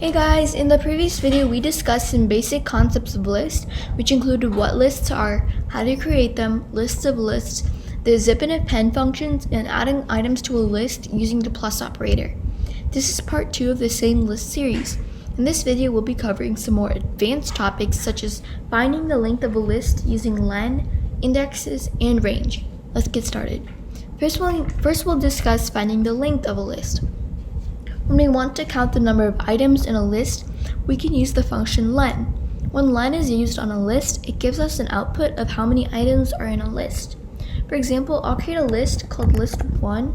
Hey guys, in the previous video we discussed some basic concepts of lists, which included what lists are, how to create them, lists of lists, the zip and append functions, and adding items to a list using the plus operator. This is part 2 of the same list series. In this video we'll be covering some more advanced topics such as finding the length of a list using len, indexes, and range. Let's get started. First we'll discuss finding the length of a list. When we want to count the number of items in a list, we can use the function len. When len is used on a list, it gives us an output of how many items are in a list. For example, I'll create a list called list1,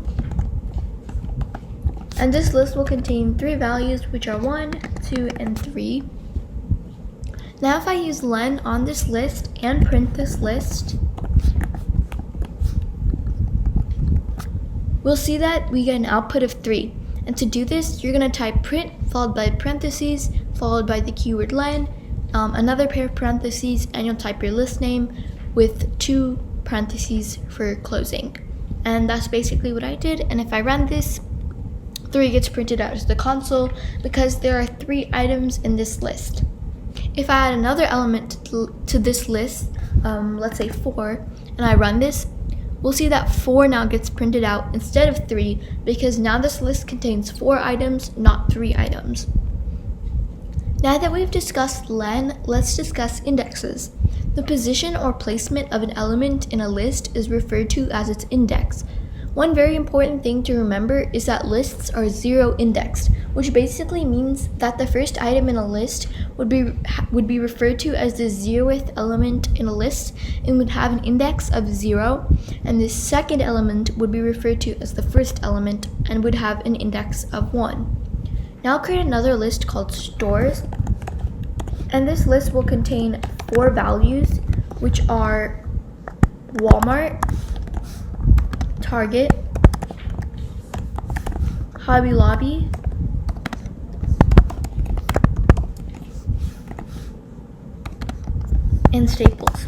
and this list will contain 3 values, which are 1, 2, and 3. Now if I use len on this list and print this list, we'll see that we get an output of 3. And to do this, you're going to type print followed by parentheses followed by the keyword len, another pair of parentheses, and you'll type your list name with 2 parentheses for closing. And that's basically what I did. And if I run this, 3 gets printed out to the console because there are 3 items in this list. If I add another element to this list, let's say 4, and I run this, we'll see that 4 now gets printed out instead of 3 because now this list contains 4 items, not 3 items. Now that we've discussed len, let's discuss indexes. The position or placement of an element in a list is referred to as its index. One very important thing to remember is that lists are 0 indexed, which basically means that the first item in a list would be referred to as the 0th element in a list and would have an index of 0, and the second element would be referred to as the first element and would have an index of 1. Now I'll create another list called stores, and this list will contain 4 values, which are Walmart, Target, Hobby Lobby, and Staples.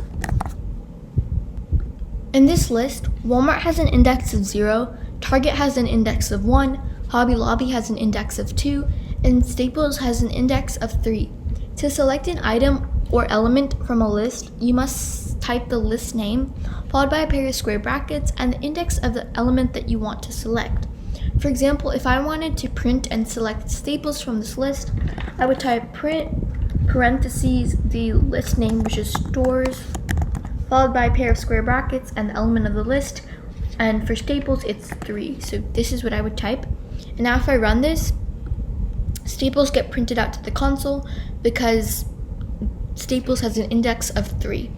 In this list, Walmart has an index of 0, Target has an index of 1, Hobby Lobby has an index of 2, and Staples has an index of 3. To select an item or element from a list, you must type the list name, followed by a pair of square brackets and the index of the element that you want to select. For example, if I wanted to print and select Staples from this list, I would type print parentheses the list name, which is stores, followed by a pair of square brackets and the element of the list, and for Staples it's 3. So this is what I would type. And now if I run this, Staples get printed out to the console because Staples has an index of 3.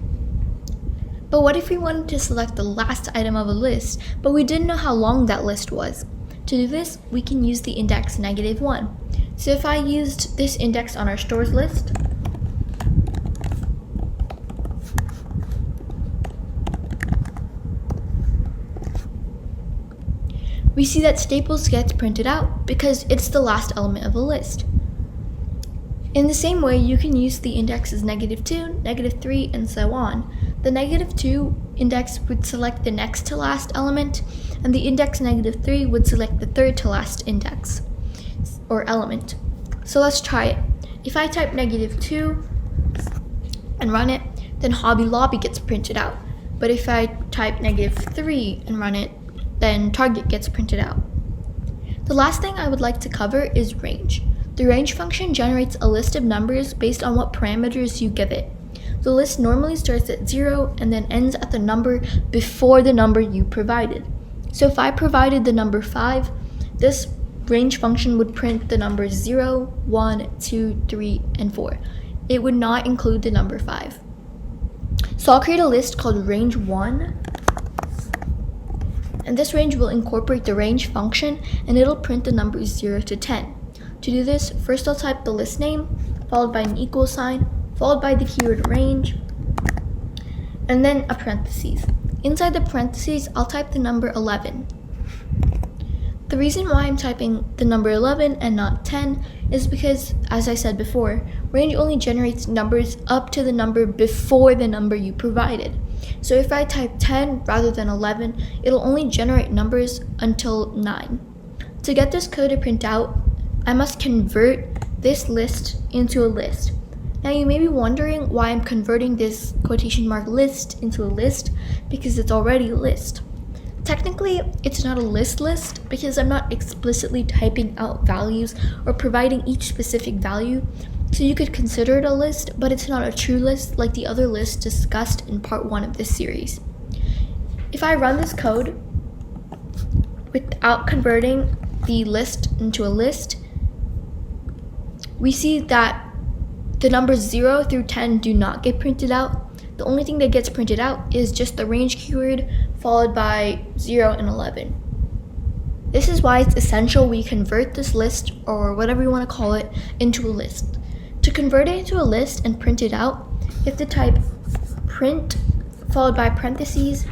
But what if we wanted to select the last item of a list, but we didn't know how long that list was? To do this, we can use the index -1. So if I used this index on our stores list, we see that Staples gets printed out because it's the last element of a list. In the same way, you can use the indexes -2, -3, and so on. The -2 index would select the next to last element, and the index -3 would select the third to last index or element. So let's try it. If I type -2 and run it, then Hobby Lobby gets printed out. But if I type -3 and run it, then Target gets printed out. The last thing I would like to cover is range. The range function generates a list of numbers based on what parameters you give it. The list normally starts at 0 and then ends at the number before the number you provided. So if I provided the number 5, this range function would print the numbers 0, 1, 2, 3, and 4. It would not include the number 5. So I'll create a list called range1, and this range will incorporate the range function and it'll print the numbers 0 to 10. To do this, first I'll type the list name, followed by an equal sign, followed by the keyword range, and then a parentheses. Inside the parentheses, I'll type the number 11. The reason why I'm typing the number 11 and not 10 is because, as I said before, range only generates numbers up to the number before the number you provided. So if I type 10 rather than 11, it'll only generate numbers until 9. To get this code to print out, I must convert this list into a list. Now you may be wondering why I'm converting this quotation mark list into a list, because it's already a list. Technically, it's not a list because I'm not explicitly typing out values or providing each specific value, so you could consider it a list, but it's not a true list like the other lists discussed in part 1 of this series. If I run this code without converting the list into a list, we see that the numbers 0 through 10 do not get printed out. The only thing that gets printed out is just the range keyword followed by 0 and 11. This is why it's essential we convert this list, or whatever you want to call it, into a list. To convert it into a list and print it out, you have to type print followed by parentheses,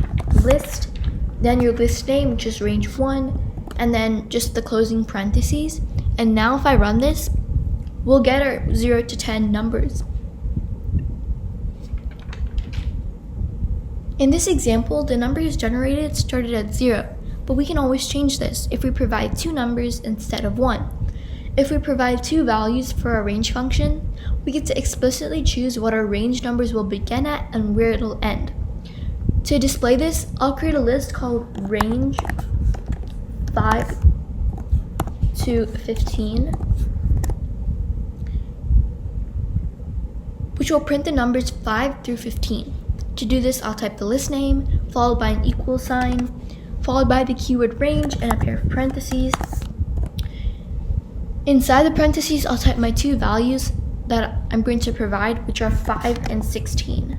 list, then your list name, which is range 1, and then just the closing parentheses. And now if I run this, we'll get our 0 to 10 numbers. In this example, the numbers generated started at 0, but we can always change this if we provide 2 numbers instead of 1. If we provide 2 values for our range function, we get to explicitly choose what our range numbers will begin at and where it'll end. To display this, I'll create a list called range 5 to 15, which will print the numbers 5 through 15. To do this, I'll type the list name, followed by an equal sign, followed by the keyword range and a pair of parentheses. Inside the parentheses, I'll type my 2 values that I'm going to provide, which are 5 and 16.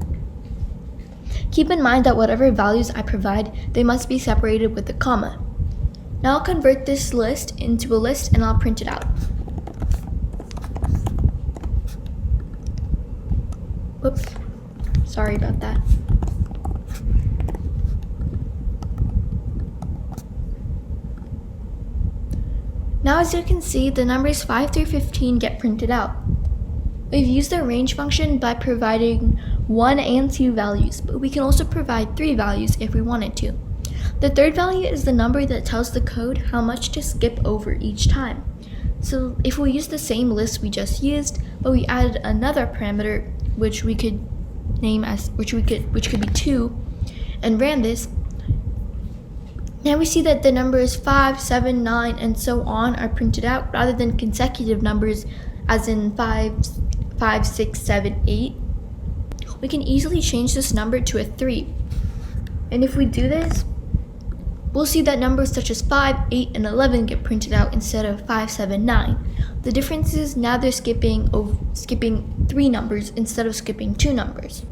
Keep in mind that whatever values I provide, they must be separated with a comma. Now I'll convert this list into a list and I'll print it out. Whoops, sorry about that. Now as you can see, the numbers 5 through 15 get printed out. We've used the range function by providing 1 and 2 values, but we can also provide 3 values if we wanted to. The third value is the number that tells the code how much to skip over each time. So if we use the same list we just used, but we added another parameter which we could name as which could be 2, and ran this, now we see that the numbers 5, 7, 9, and so on are printed out rather than consecutive numbers as in 5, 6, 7, 8. We can easily change this number to a 3. And if we do this, we'll see that numbers such as 5, 8, and 11 get printed out instead of 5, 7, 9. The difference is now they're skipping 3 numbers instead of skipping 2 numbers.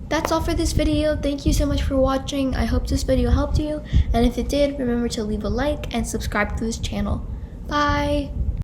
That's all for this video. Thank you so much for watching. I hope this video helped you, and if it did, remember to leave a like and subscribe to this channel. Bye!